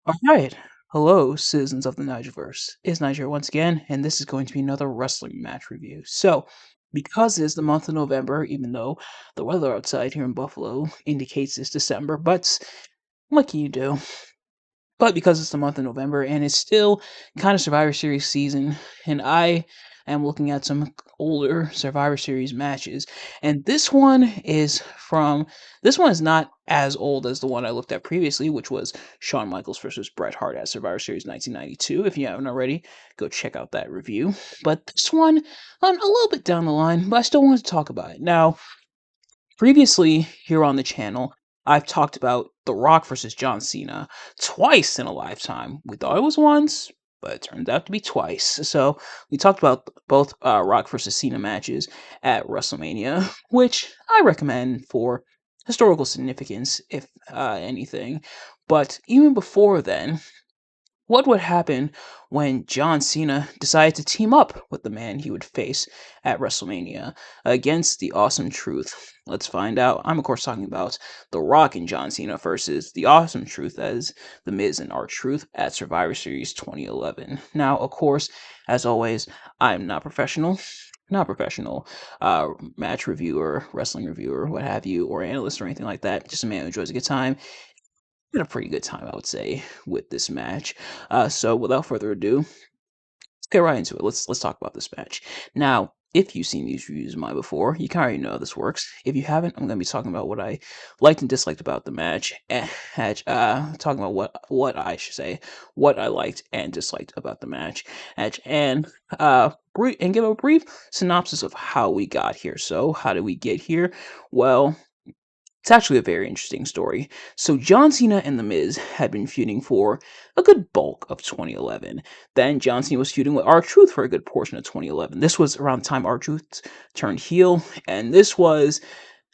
Alright. Hello, citizens of the Nigelverse. It's Nigel once again, and this is going to be another wrestling match review. So, because it is the month of November, even though the weather outside here in Buffalo indicates it's December, but what can you do? But because it's the month of November and it's still kind of Survivor Series season, and I am looking at some older Survivor Series matches, and this one is not as old as the one I looked at previously, which was Shawn Michaels versus Bret Hart at Survivor Series 1992. If you haven't already, go check out that review. But this one, a little bit down the line, but I still want to talk about it. Now, previously, here on the channel, I've talked about The Rock versus John Cena twice in a lifetime. We thought it was once, but it turned out to be twice. So we talked about both Rock versus Cena matches at WrestleMania, which I recommend for historical significance, if anything. But even before then, what would happen when John Cena decided to team up with the man he would face at WrestleMania against the Awesome Truth? Let's find out. I'm, of course, talking about The Rock and John Cena versus the Awesome Truth as The Miz and R-Truth at Survivor Series 2011. Now, of course, as always, I'm not professional. Not professional match reviewer, wrestling reviewer, what have you, or analyst or anything like that. Just a man who enjoys a good time had a pretty good time, I would say, with this match. So without further ado, let's get right into it. Let's talk about this match. Now, if you've seen these reviews of mine before, you kind of already know how this works. If you haven't, I'm going to be talking about what I liked and disliked about the match. Talking about what I should say, what I liked and disliked about the match, and and give a brief synopsis of how we got here. So, how did we get here? Well, it's actually a very interesting story. So John Cena and The Miz had been feuding for a good bulk of 2011. Then John Cena was feuding with R-Truth for a good portion of 2011. This was around the time R-Truth turned heel, and this was,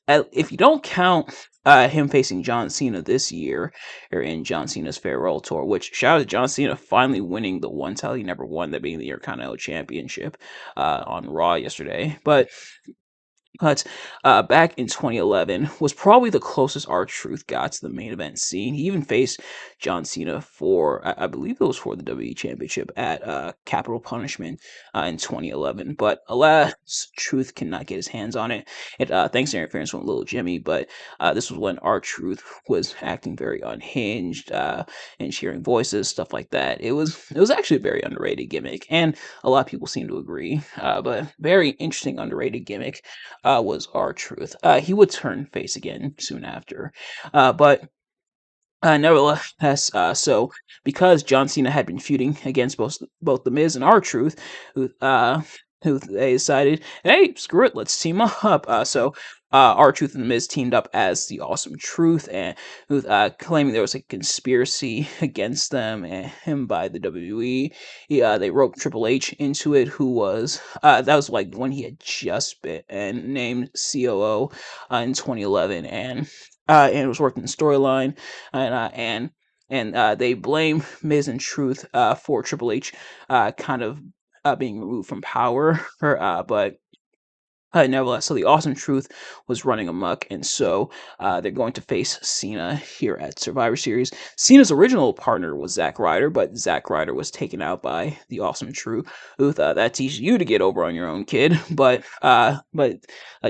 if you don't count him facing John Cena this year, or in John Cena's farewell tour, which shout out to John Cena finally winning the one title he never won, that being the Intercontinental Championship on Raw yesterday. But back in 2011 was probably the closest R-Truth got to the main event scene. He even faced John Cena for, I believe it was for the WWE Championship at Capital Punishment in 2011. But alas, Truth cannot get his hands on it. Thanks to interference from Little Jimmy, but this was when R-Truth was acting very unhinged and cheering voices, stuff like that. It was actually a very underrated gimmick, and a lot of people seem to agree. But very interesting underrated gimmick was R-Truth. He would turn face again soon after. But nevertheless, so because John Cena had been feuding against both The Miz and R-Truth, who they decided, hey, screw it, let's team up. So R-Truth and The Miz teamed up as the Awesome Truth, and claiming there was a conspiracy against them and him by the WWE. They roped Triple H into it, who was that was like when he had just been and named COO in 2011, and it was working the storyline, and they blame Miz and Truth for Triple H kind of being removed from power. But nevertheless, so the Awesome Truth was running amok, and so they're going to face Cena here at Survivor Series. Cena's original partner was Zack Ryder, but Zack Ryder was taken out by the Awesome Truth. That teaches you to get over on your own, kid. But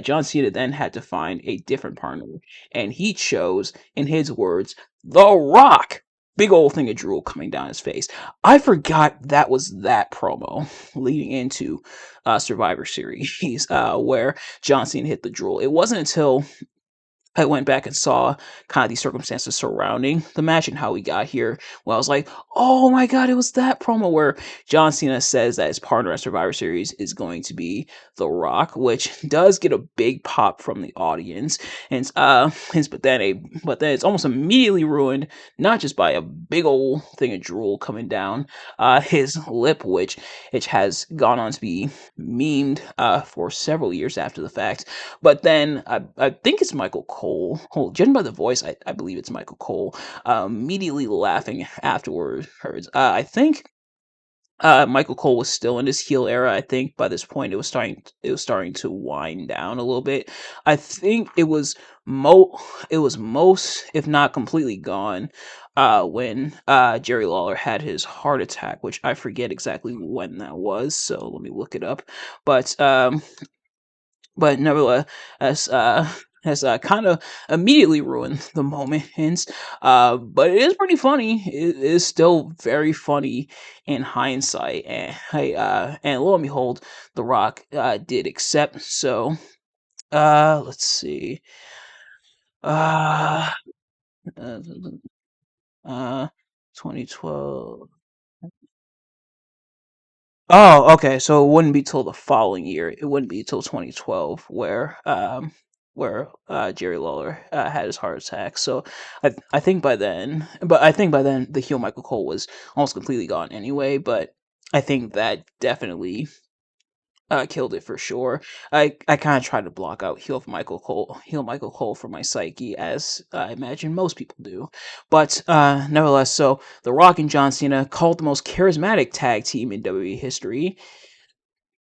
John Cena then had to find a different partner, and he chose, in his words, The Rock. Big old thing of drool coming down his face. I forgot that was that promo leading into Survivor Series, where John Cena hit the drool. It wasn't until I went back and saw kind of the circumstances surrounding the match and how we got here. Well, I was like, oh my god, it was that promo where John Cena says that his partner at Survivor Series is going to be The Rock, which does get a big pop from the audience. And but then it's almost immediately ruined, not just by a big old thing of drool coming down his lip, which has gone on to be memed for several years after the fact. But then I think it's Michael Cole. Judging by the voice, I believe it's Michael Cole. Immediately laughing afterwards. I think Michael Cole was still in his heel era. I think by this point it was starting to wind down a little bit. I think it was mo it was most, if not completely gone, when Jerry Lawler had his heart attack, which I forget exactly when that was, so let me look it up. But nevertheless, as has kind of immediately ruined the moment. But it is pretty funny. It is still very funny in hindsight, and lo and behold, The Rock did accept. So let's see. Uh, uh, uh 2012. Oh, okay. So it wouldn't be till the following year. It wouldn't be till 2012 where Jerry Lawler had his heart attack. So I think by then, but I think by then the heel Michael Cole was almost completely gone anyway. But I think that definitely killed it for sure. I kind of tried to block out heel Michael Cole from my psyche, as I imagine most people do. But nevertheless, so The Rock and John Cena, called the most charismatic tag team in WWE history.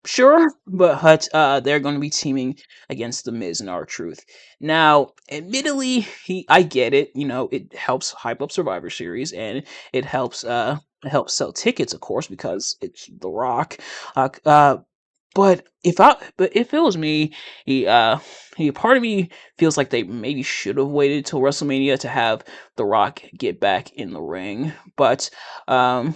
Sure, but they're going to be teaming against The Miz and R-Truth. Now, admittedly, I get it. You know, it helps hype up Survivor Series, and it helps sell tickets, of course, because it's The Rock. But if it was me, he uh part of me feels like they maybe should have waited till WrestleMania to have The Rock get back in the ring. Um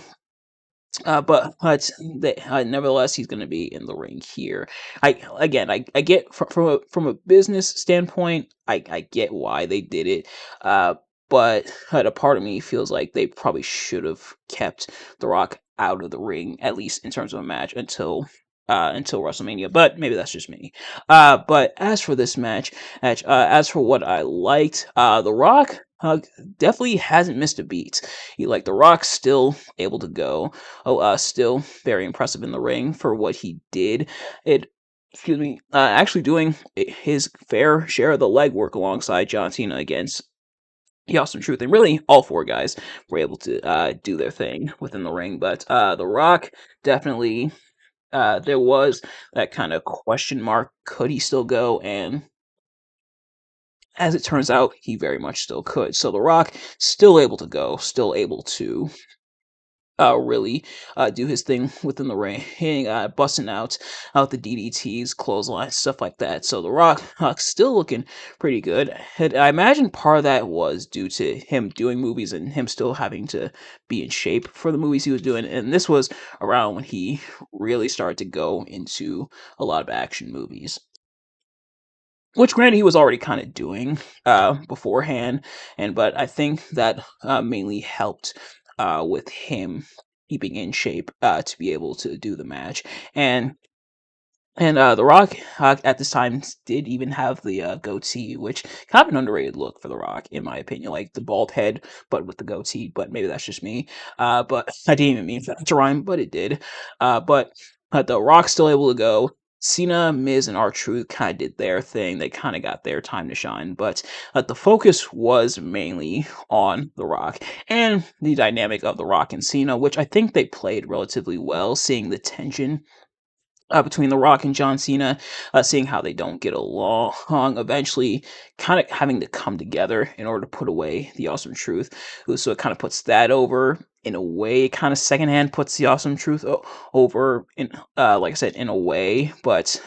nevertheless, he's going to be in the ring here. I get from a business standpoint, I get why they did it. But a part of me feels like they probably should have kept The Rock out of the ring, at least in terms of a match, until WrestleMania. But maybe that's just me. But as for this match, as for what I liked, The Rock definitely hasn't missed a beat. The Rock still able to go. Still very impressive in the ring for what he did. It, excuse me, actually doing his fair share of the legwork alongside John Cena against the Awesome Truth, and really all four guys were able to do their thing within the ring. But The Rock definitely, there was that kind of question mark: could he still go? And as it turns out, he very much still could. So The Rock still able to go, still able to really do his thing within the ring, busting out the DDTs, clotheslines, stuff like that. So The Rock still looking pretty good. And I imagine part of that was due to him doing movies and him still having to be in shape for the movies he was doing. And this was around when he really started to go into a lot of action movies. Which, granted, he was already kind of doing beforehand, but I think that mainly helped with him keeping in shape to be able to do the match. And The Rock at this time did even have the goatee, which kind of an underrated look for The Rock, in my opinion. Like the bald head, but with the goatee. But maybe that's just me. But I didn't even mean for that to rhyme, but it did. But The Rock still able to go. Cena, Miz, and R-Truth kind of did their thing. They kind of got their time to shine. But the focus was mainly on The Rock and the dynamic of The Rock and Cena, which I think they played relatively well, seeing the tension between The Rock and John Cena, seeing how they don't get along, eventually kind of having to come together in order to put away the Awesome Truth. So it kind of puts that over in a way, kind of secondhand puts the Awesome Truth over in, like I said, in a way, but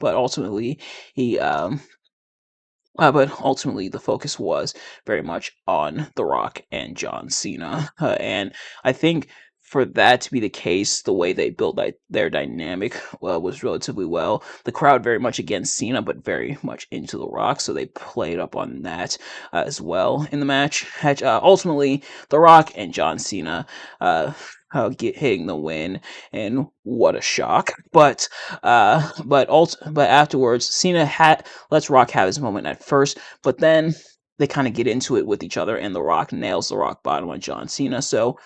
ultimately he but ultimately, the focus was very much on The Rock and John Cena. And I think for that to be the case, the way they built their dynamic was relatively well. The crowd very much against Cena, but very much into The Rock, so they played up on that as well in the match. Ultimately, The Rock and John Cena hitting the win, and what a shock! But afterwards, Cena lets Rock have his moment at first, but then they kind of get into it with each other, and The Rock nails the rock bottom on John Cena. So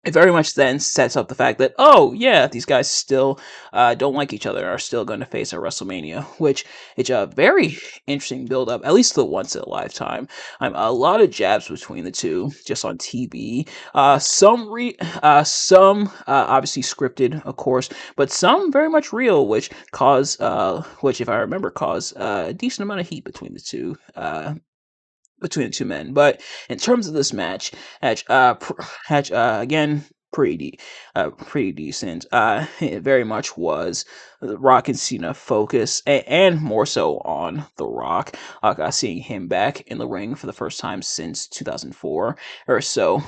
it very much then sets up the fact that, oh yeah, these guys still don't like each other and are still going to face at WrestleMania, which it's a very interesting build up, at least the once in a lifetime. A lot of jabs between the two just on TV. Some obviously scripted, of course, but some very much real, which if I remember, caused a decent amount of heat between the two men. But in terms of this again, pretty decent. It very much was the Rock and Cena focus, and more so on The Rock. Seeing him back in the ring for the first time since 2004 or so.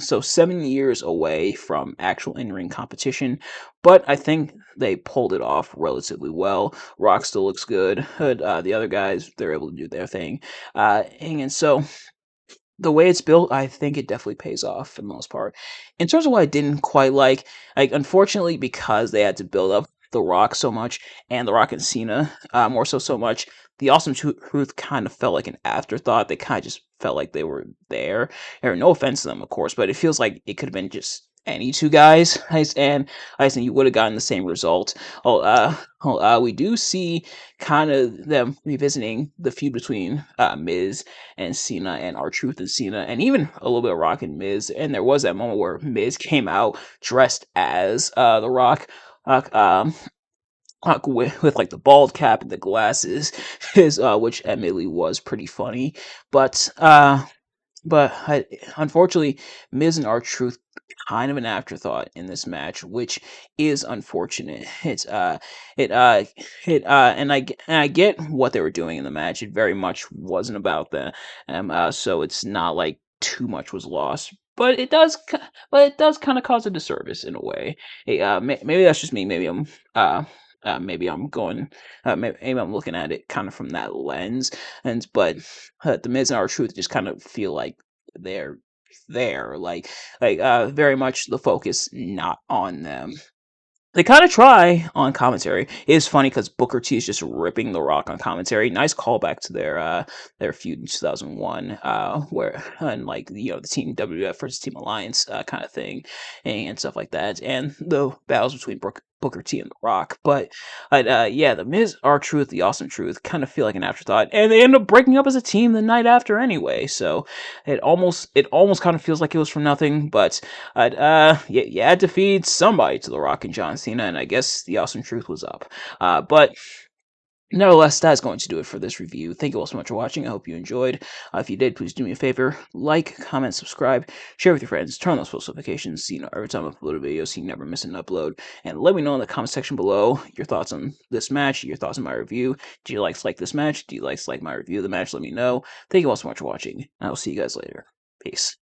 So 7 years away from actual in-ring competition, but I think they pulled it off relatively well. Rock still looks good. The other guys, they're able to do their thing. And so the way it's built, I think it definitely pays off for the most part. In terms of what I didn't quite like unfortunately, because they had to build up The Rock so much and The Rock and Cena more so much, the Awesome Truth kind of felt like an afterthought. They kind of just felt like they were there. Or no offense to them, of course, but it feels like it could have been just any two guys, and I think you would have gotten the same result. We do see kind of them revisiting the feud between Miz and Cena and R-Truth and Cena, and even a little bit of Rock and Miz. And there was that moment where Miz came out dressed as The Rock, uh, um, with like the bald cap and the glasses, which admittedly was pretty funny. But unfortunately, Miz and R-Truth kind of an afterthought in this match, which is unfortunate. It it and I get what they were doing in the match. It very much wasn't about them, so it's not like too much was lost. But it does kind of cause a disservice in a way. Maybe that's just me. Maybe I'm going. Maybe I'm looking at it kind of from that lens, but the Miz and R-Truth just kind of feel like they're there, very much the focus not on them. They kind of try on commentary. It is funny because Booker T is just ripping The Rock on commentary. Nice callback to their feud in 2001, where and like the Team WWF versus Team Alliance kind of thing, and stuff like that, and the battles between Booker T and The Rock. But yeah, the Miz, R-Truth, the Awesome Truth kind of feel like an afterthought, and they end up breaking up as a team the night after anyway. So it almost kind of feels like it was for nothing, but you had to feed somebody to The Rock and John Cena, and I guess the Awesome Truth was up. But nevertheless, that's going to do it for this review. Thank you all so much for watching. I hope you enjoyed. If you did, please do me a favor. Like, comment, subscribe, share with your friends, turn on those post notifications so you know every time I upload a video so you never miss an upload. And let me know in the comment section below your thoughts on this match, your thoughts on my review. Do you like this match? Do you like my review of the match? Let me know. Thank you all so much for watching, and I will see you guys later. Peace.